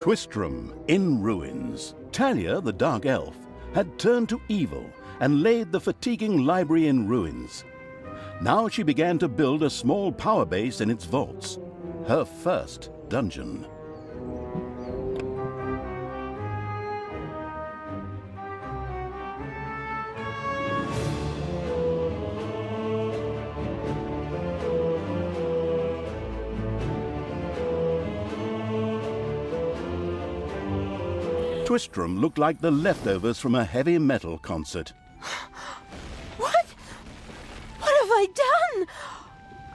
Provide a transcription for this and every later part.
Twistram in ruins. Talia, the dark elf, had turned to evil and laid the fatiguing library in ruins. Now she began to build a small power base in its vaults. Her first dungeon. Twistram looked like the leftovers from a heavy metal concert. What? What have I done?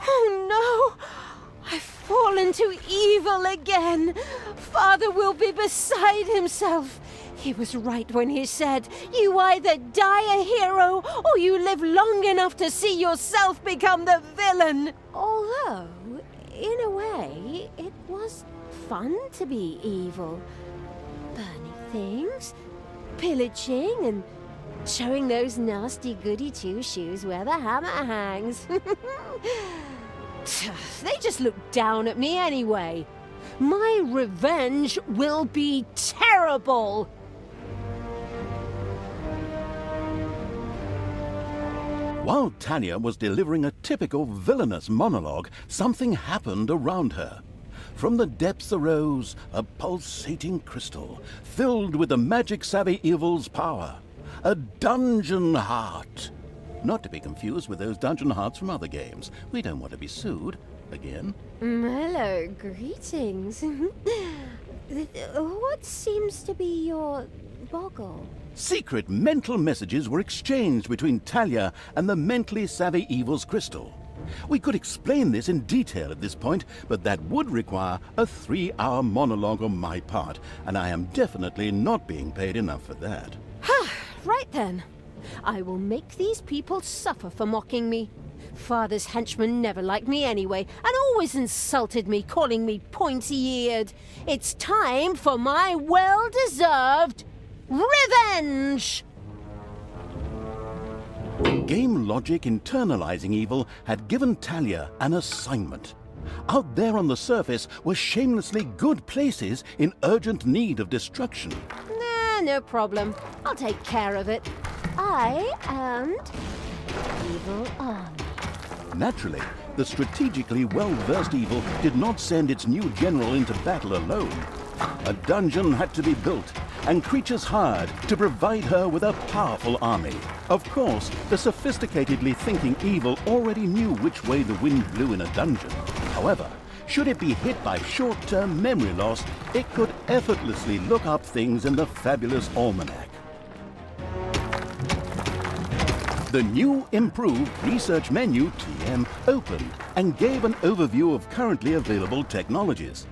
Oh no! I've fallen to evil again. Father will be beside himself. He was right when he said, you either die a hero or you live long enough to see yourself become the villain. Although, in a way, it was fun to be evil. Burning things, pillaging, and showing those nasty goody two-shoes where the hammer hangs. They just look down at me anyway. My revenge will be terrible. While Talia was delivering a typical villainous monologue, something happened around her. From the depths arose a pulsating crystal, filled with the magic-savvy evil's power. A dungeon heart. Not to be confused with those dungeon hearts from other games. We don't want to be sued again. Hello, greetings. What seems to be your boggle? Secret mental messages were exchanged between Talia and the mentally savvy evil's crystal. We could explain this in detail at this point, but that would require a 3-hour monologue on my part, and I am definitely not being paid enough for that. Right then. I will make these people suffer for mocking me. Father's henchmen never liked me anyway, and always insulted me, calling me pointy-eared. It's time for my well-deserved revenge! Game logic internalizing evil had given Talia an assignment. Out there on the surface were shamelessly good places in urgent need of destruction. Nah, no problem. I'll take care of it. I and Evil Army. Naturally, the strategically well-versed evil did not send its new general into battle alone. A dungeon had to be built, and creatures hired to provide her with a powerful army. Of course, the sophisticatedly thinking evil already knew which way the wind blew in a dungeon. However, should it be hit by short-term memory loss, it could effortlessly look up things in the fabulous almanac. The new, improved research menu, TM, opened and gave an overview of currently available technologies.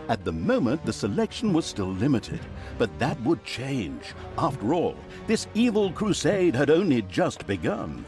At the moment, the selection was still limited, but that would change. After all, this evil crusade had only just begun.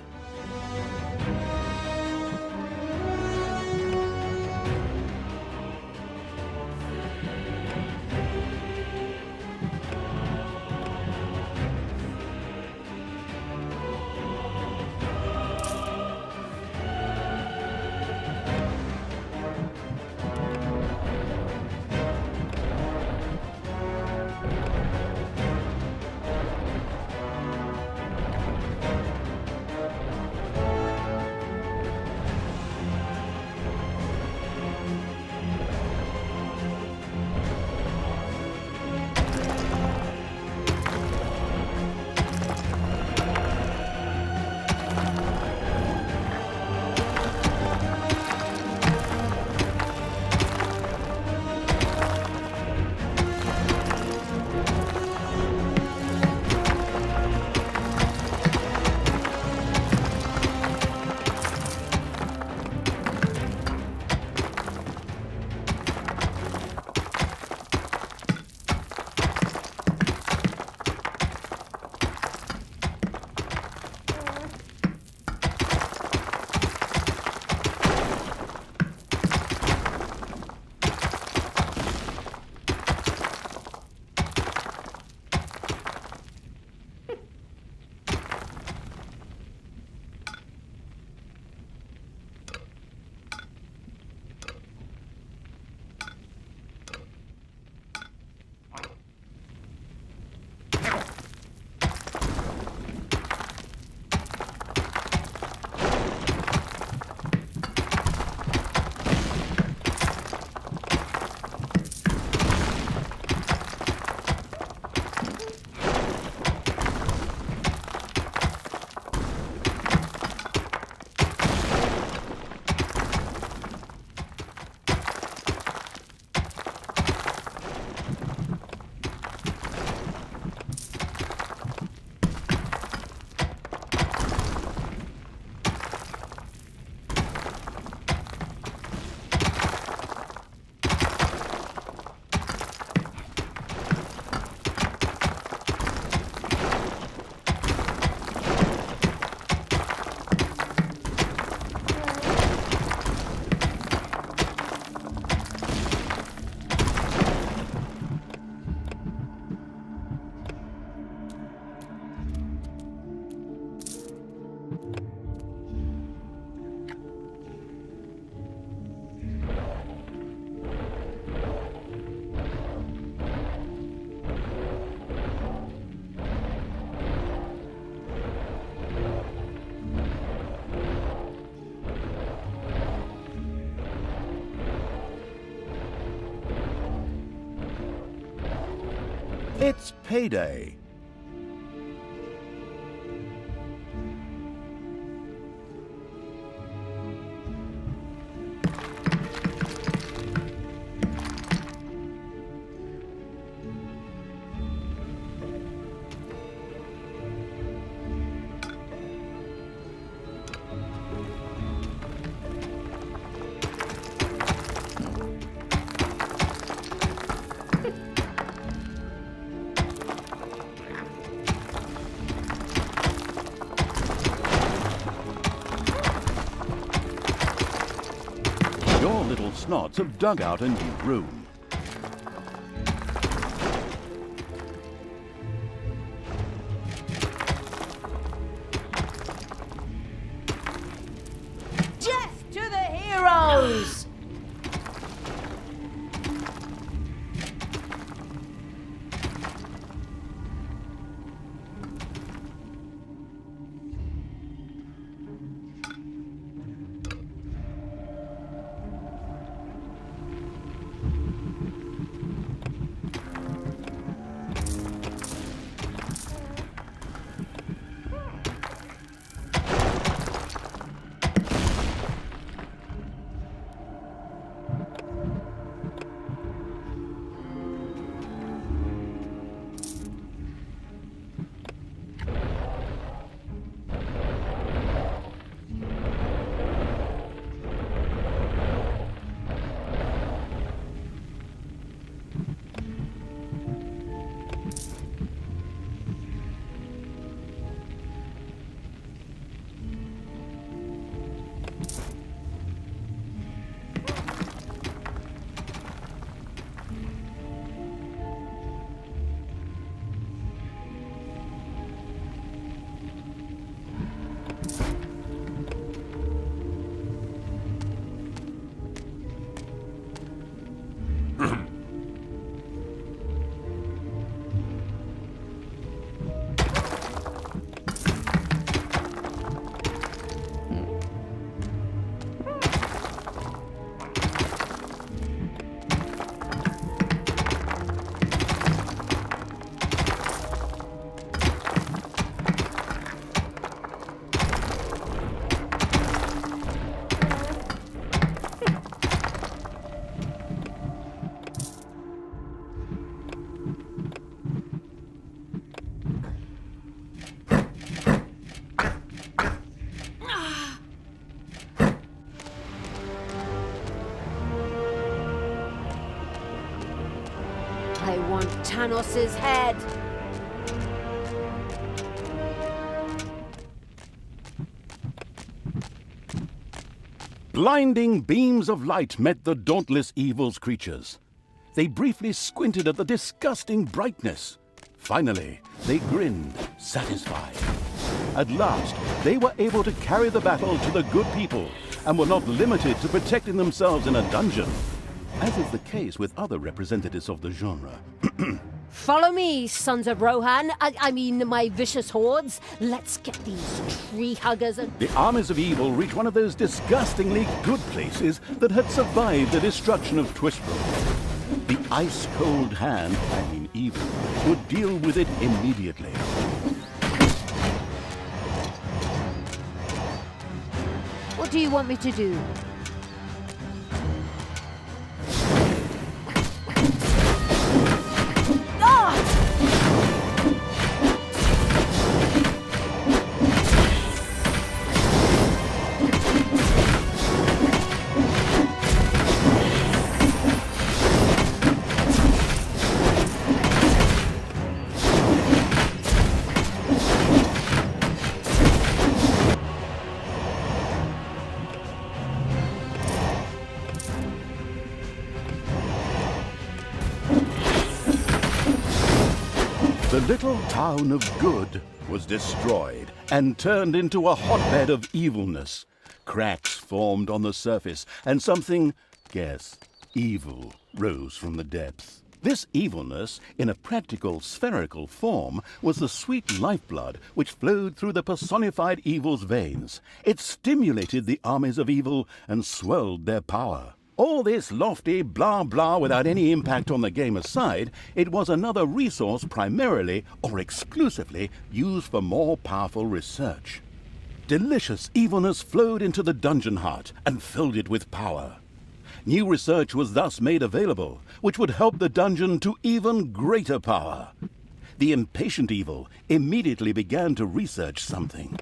It's payday. Your little snots have dug out a new room. Death to the heroes! I want Tanos's head. Blinding beams of light met the dauntless evil's creatures. They briefly squinted at the disgusting brightness. Finally, they grinned, satisfied. At last, they were able to carry the battle to the good people and were not limited to protecting themselves in a dungeon, as is the case with other representatives of the genre. Follow me, sons of Rohan. I mean, my vicious hordes. Let's get these tree huggers and... The armies of evil reached one of those disgustingly good places that had survived the destruction of Twistbrook. The ice-cold hand, I mean evil, would deal with it immediately. What do you want me to do? The little town of Good was destroyed and turned into a hotbed of evilness. Cracks formed on the surface, and something, guess, evil rose from the depths. This evilness, in a practical spherical form, was the sweet lifeblood which flowed through the personified evil's veins. It stimulated the armies of evil and swelled their power. All this lofty blah blah without any impact on the game aside, it was another resource primarily or exclusively used for more powerful research. Delicious evilness flowed into the dungeon heart and filled it with power. New research was thus made available, which would help the dungeon to even greater power. The impatient evil immediately began to research something.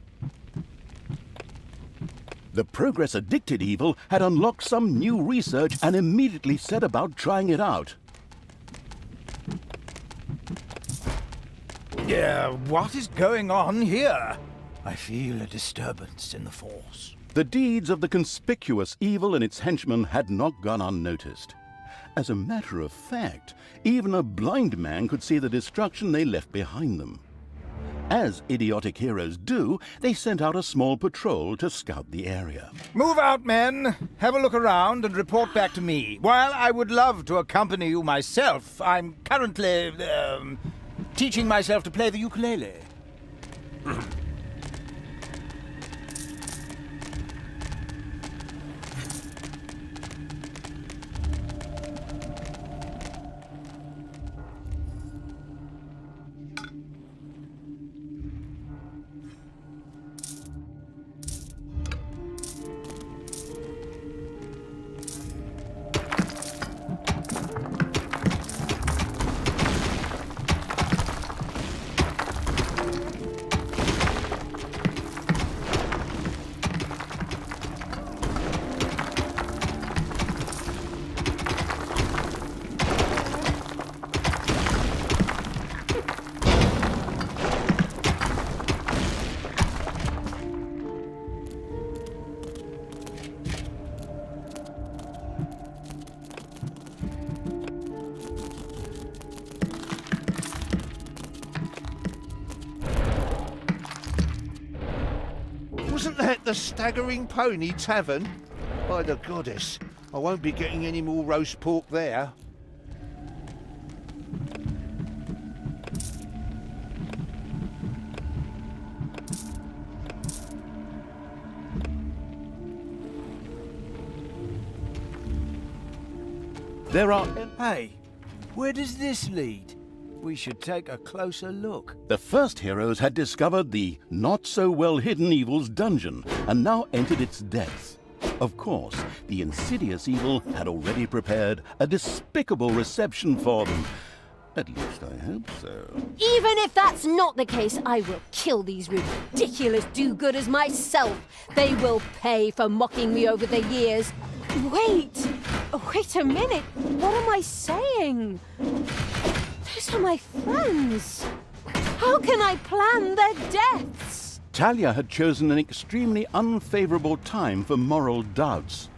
The progress-addicted evil had unlocked some new research and immediately set about trying it out. What is going on here? I feel a disturbance in the force. The deeds of the conspicuous evil and its henchmen had not gone unnoticed. As a matter of fact, even a blind man could see the destruction they left behind them. As idiotic heroes do, they sent out a small patrol to scout the area. Move out, men. Have a look around and report back to me. While I would love to accompany you myself, I'm currently, teaching myself to play the ukulele. Wasn't that the Staggering Pony Tavern? By the goddess, I won't be getting any more roast pork there. There are... Hey, where does this lead? We should take a closer look. The first heroes had discovered the not-so-well-hidden evil's dungeon and now entered its depths. Of course, the insidious evil had already prepared a despicable reception for them. At least I hope so. Even if that's not the case, I will kill these ridiculous do-gooders myself. They will pay for mocking me over the years. Wait a minute. What am I saying? Those are my friends. How can I plan their deaths? Talia had chosen an extremely unfavorable time for moral doubts.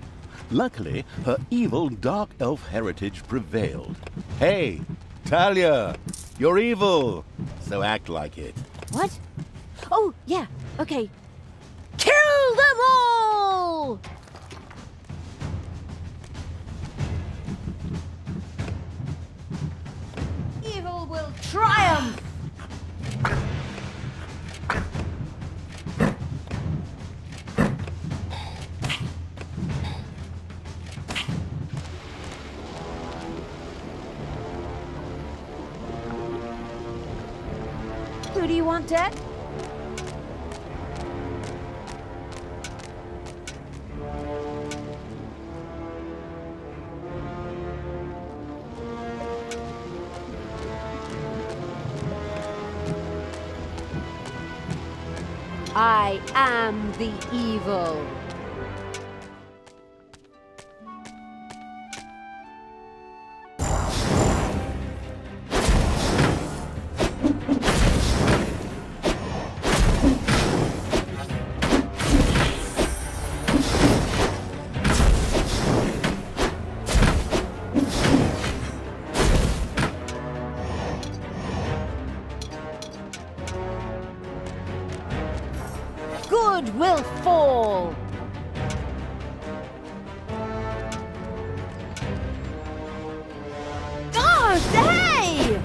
Luckily, her evil dark elf heritage prevailed. Hey, Talia, you're evil, so act like it. What? Oh, yeah, okay. Kill them all! Evil will triumph! Who do you want dead? I am the evil. Good will fall. God, hey!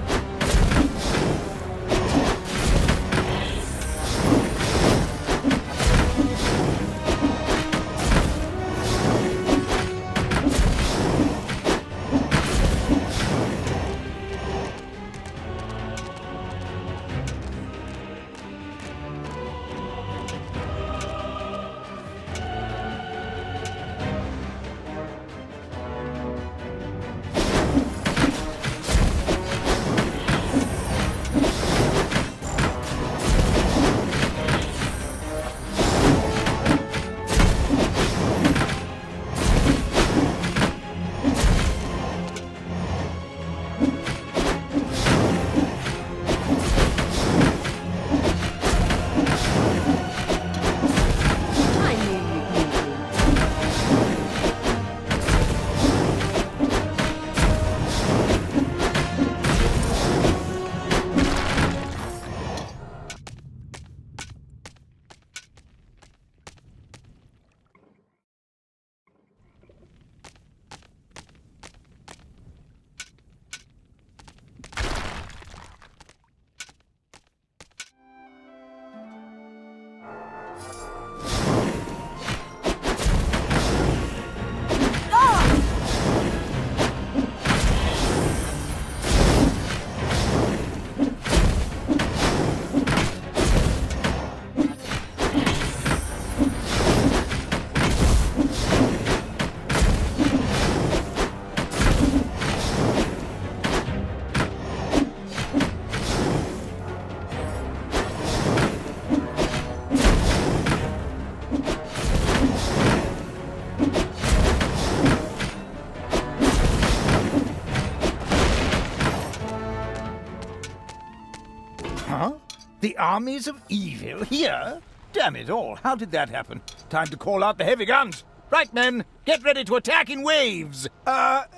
Huh? The armies of evil here? Damn it all, how did that happen? Time to call out the heavy guns. Right, men, get ready to attack in waves.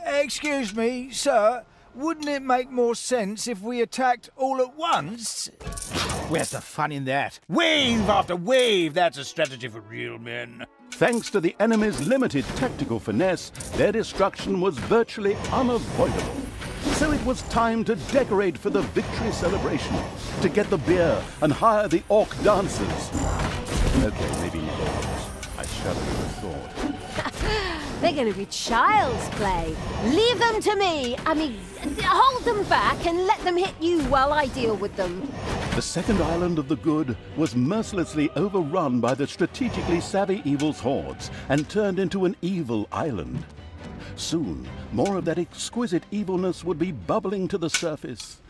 Excuse me, sir. Wouldn't it make more sense if we attacked all at once? Where's the fun in that? Wave after wave, that's a strategy for real men. Thanks to the enemy's limited tactical finesse, their destruction was virtually unavoidable. So it was time to decorate for the victory celebration, to get the beer and hire the orc dancers. Okay, maybe not orcs. I shudder at the thought. They're going to be child's play. Leave them to me. I mean, hold them back and let them hit you while I deal with them. The second island of the good was mercilessly overrun by the strategically savvy evil's hordes and turned into an evil island. Soon, more of that exquisite evilness would be bubbling to the surface.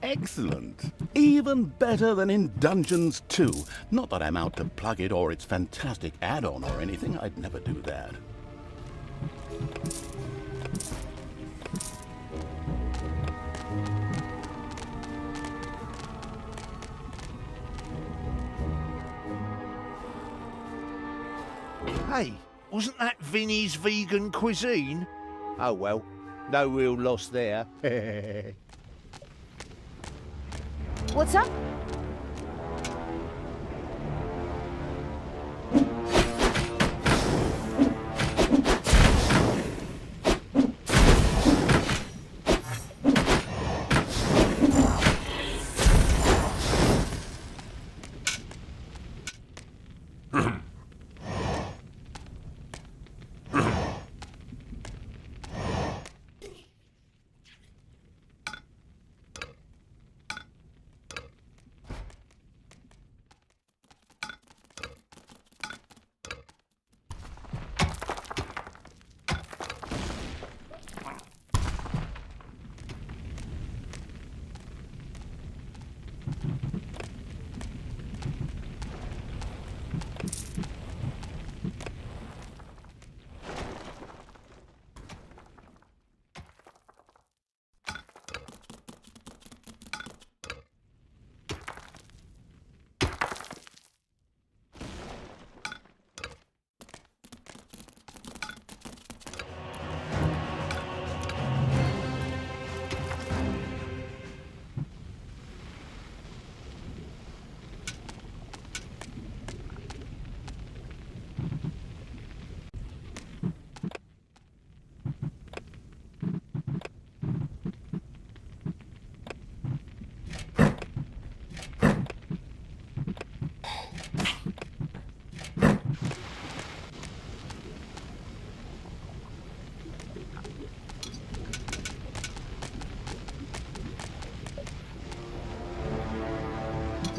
Excellent. Even better than in Dungeons 2. Not that I'm out to plug it or its fantastic add-on or anything. I'd never do that. Hey, wasn't that Vinny's vegan cuisine? Oh well, no real loss there. What's up?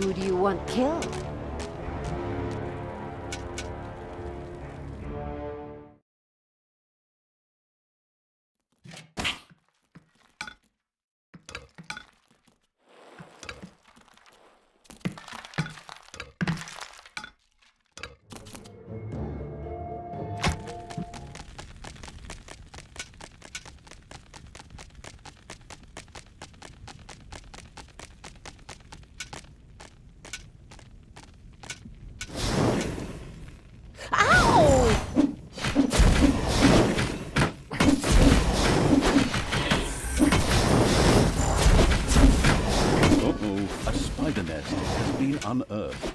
Who do you want killed? Unearthed.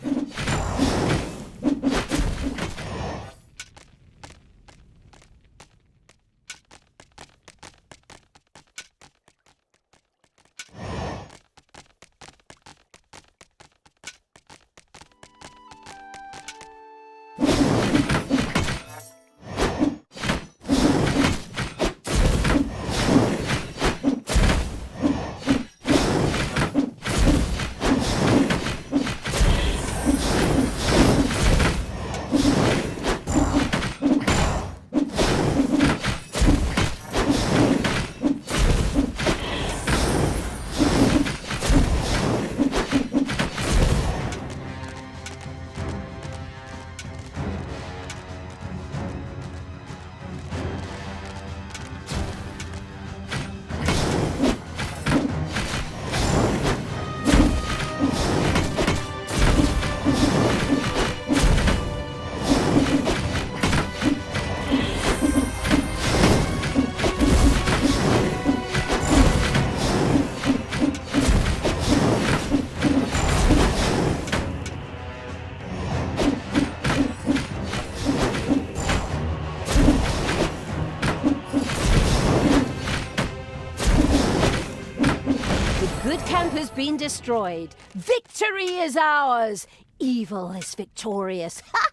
good camp has been destroyed. Victory is ours. Evil is victorious. Ha!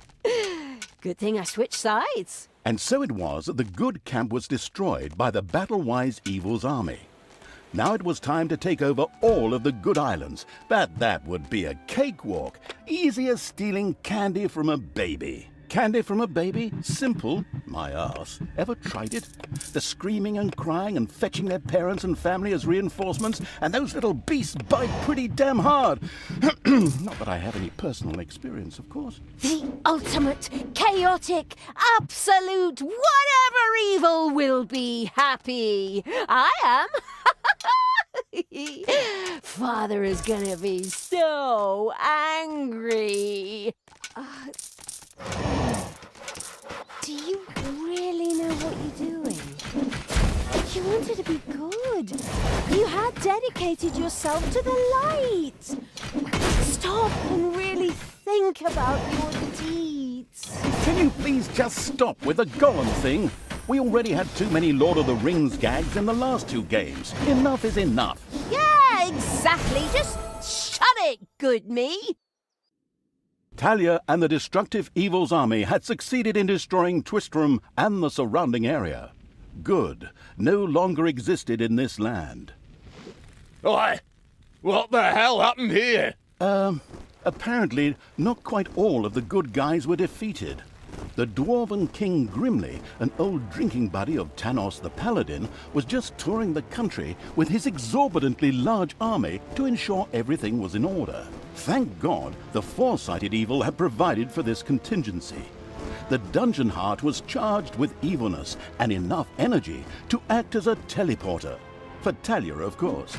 Good thing I switched sides. And so it was that the good camp was destroyed by the battle-wise evil's army. Now it was time to take over all of the good islands, but that would be a cakewalk, easy as stealing candy from a baby. Candy from a baby? Simple. My arse. Ever tried it? The screaming and crying and fetching their parents and family as reinforcements, and those little beasts bite pretty damn hard. Not that I have any personal experience, of course. The ultimate, chaotic, absolute, whatever evil will be happy. I am. Father is gonna be so angry. Do you really know what you're doing? You wanted to be good. You had dedicated yourself to the light. Stop and really think about your deeds. Can you please just stop with the golem thing? We already had too many Lord of the Rings gags in the last 2 games. Enough is enough. Yeah, exactly. Just shut it, good me. Talia and the destructive evil's army had succeeded in destroying Twistram and the surrounding area. Good no longer existed in this land. Oi! What the hell happened here? Apparently, not quite all of the good guys were defeated. The dwarven King Grimly, an old drinking buddy of Tanos the Paladin, was just touring the country with his exorbitantly large army to ensure everything was in order. Thank God the foresighted evil had provided for this contingency. The dungeon heart was charged with evilness and enough energy to act as a teleporter. For Talia, of course.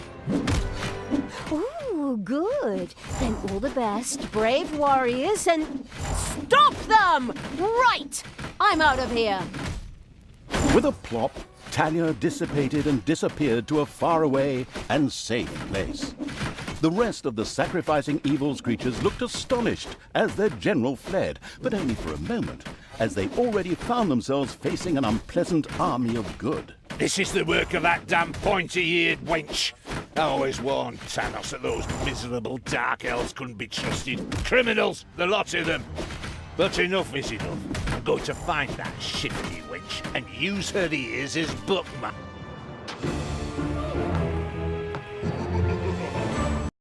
Ooh, good. Then all the best, brave warriors, and stop them! Right! I'm out of here. With a plop, Talia dissipated and disappeared to a faraway and safe place. The rest of the sacrificing evil's creatures looked astonished as their general fled, but only for a moment, as they already found themselves facing an unpleasant army of good. This is the work of that damn pointy-eared wench. I always warned Tanos that those miserable dark elves couldn't be trusted. Criminals, the lot of them. But enough is enough. I'm going to find that shifty wench and use her ears as bookmarks.